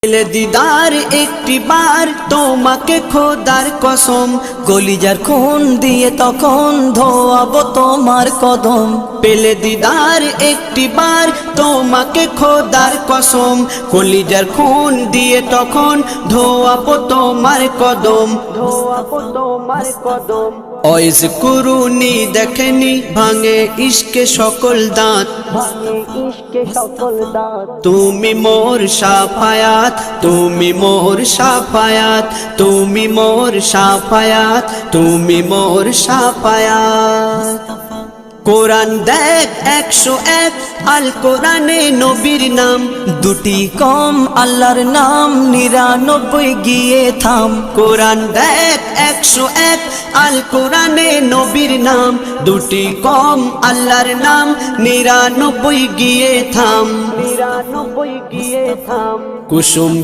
পেলে দিদার একটি বার তোমাকে খোদার কসম, কলিজার খুন দিয়ে তখন ধোয়াবো তোমার কদম। পেলে দিদার একটি বার তোমাকে খোদার কসম, কলিজার খুন দিয়ে তখন ধোয়াবো তোমার কদম, ধোয়াবো তোমার কদম। ওয়াইজ কুরুনি দেখেনি ভাঙে ইশকে সকল দাঁত, তুমি মোর শাফায়াত, তুমি মোর শাফায়াত, তুমি মোর শাফায়াত, তুমি মোর শাফায়াত। কোরআন দেখ 101 আল কোরআনে নবীর নাম, দুটি কম আল্লাহর নাম 99 গিয়ে থাম। কোরআন দেখ 101 আল কোরআনে নবীর নাম, দুটি কম আল্লাহর নাম 99 গিয়ে থাম, 99 গিয়ে থাম। কুসুম